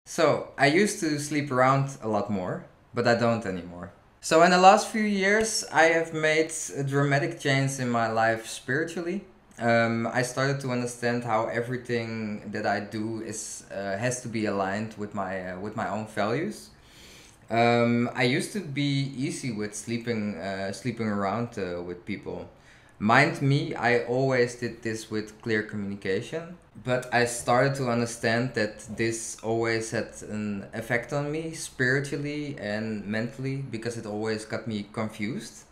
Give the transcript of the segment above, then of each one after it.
So, I used to sleep around a lot more, but I don't anymore. So, in the last few years, I have made a dramatic change in my life spiritually. I started to understand how everything that I do is has to be aligned with my own values. I used to be easy with sleeping around with people. Mind me, I always did this with clear communication, but I started to understand that this always had an effect on me spiritually and mentally because it always got me confused.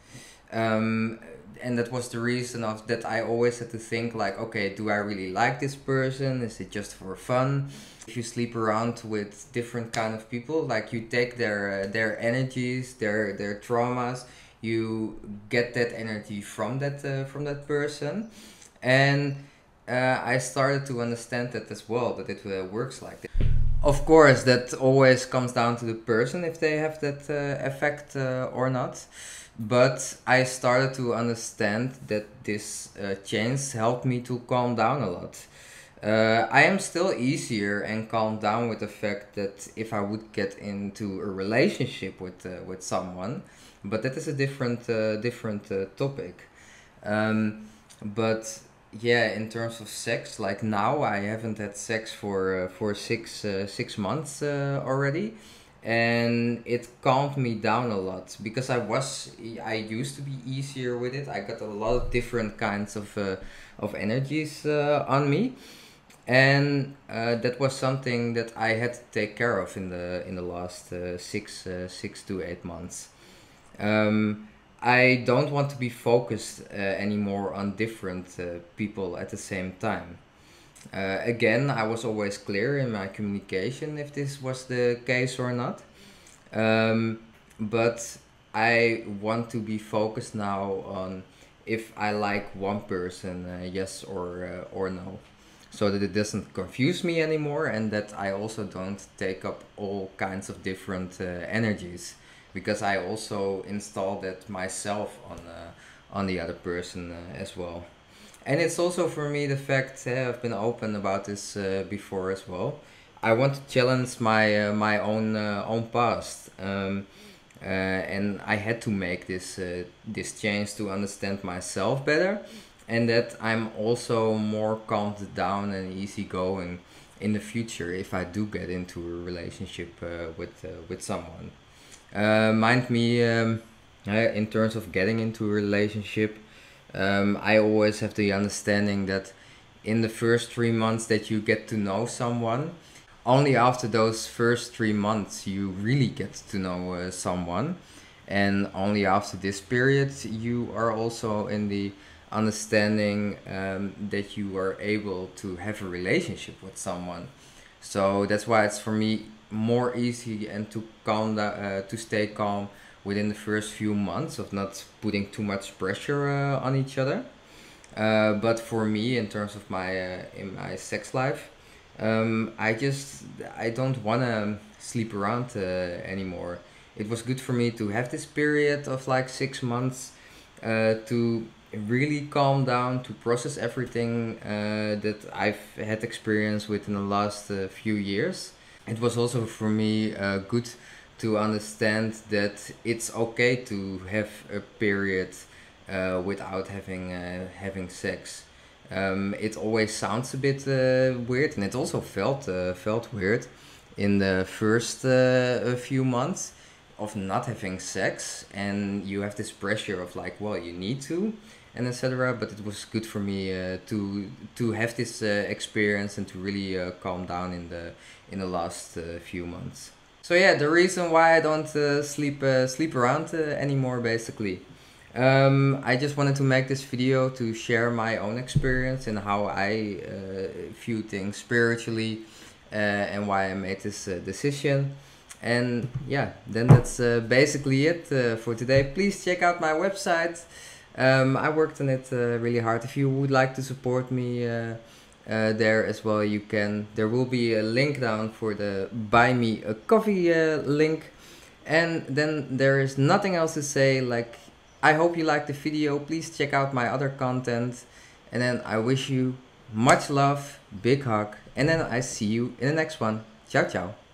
Um, and that was the reason of that I always had to think like, okay, do I really like this person? Is it just for fun? If you sleep around with different kind of people, like you take their energies, their traumas, you get that energy from that person, and I started to understand that as well, that it works like that. Of course, that always comes down to the person if they have that effect or not. But I started to understand that this change helped me to calm down a lot. I am still easier and calm down with the fact that if I would get into a relationship with someone, but that is a different topic. Um, but yeah, in terms of sex, like now I haven't had sex for 6 months already, and it calmed me down a lot because I used to be easier with it. I got a lot of different kinds of energies on me, and that was something that I had to take care of in the last 6 to 8 months. Um, I don't want to be focused anymore on different people at the same time. Again, I was always clear in my communication if this was the case or not. Um, but I want to be focused now on if I like one person, yes or no, so that it doesn't confuse me anymore, and that I also don't take up all kinds of different energies, because I also install that myself on the other person as well. And it's also for me the fact, I've been open about this before as well. I want to challenge my own past, and I had to make this change to understand myself better, and that I'm also more calmed down and easygoing in the future if I do get into a relationship with someone. Mind me, in terms of getting into a relationship, I always have the understanding that in the first 3 months that you get to know someone, only after those first 3 months you really get to know someone, and only after this period you are also in the understanding that you are able to have a relationship with someone. So that's why it's for me more easy and to calm down, to stay calm within the first few months of not putting too much pressure on each other. But for me, in terms of my in my sex life, I don't want to sleep around anymore. It was good for me to have this period of like 6 months to really calm down, to process everything that I've had experience with in the last few years. It was also for me good to understand that it's okay to have a period without having sex. It always sounds a bit weird, and it also felt weird in the first few months of not having sex, and you have this pressure of like, well, you need to, and etc. But it was good for me to have this experience and to really calm down in the last few months. So yeah, the reason why I don't sleep around anymore, basically. I just wanted to make this video to share my own experience and how I view things spiritually, and why I made this decision. And yeah, then that's basically it for today. Please check out my website. I worked on it really hard. If you would like to support me there as well, you can. There will be a link down for the buy me a coffee link. And then there is nothing else to say. Like, I hope you liked the video. Please check out my other content. And then I wish you much love, big hug, and then I see you in the next one. Ciao, ciao.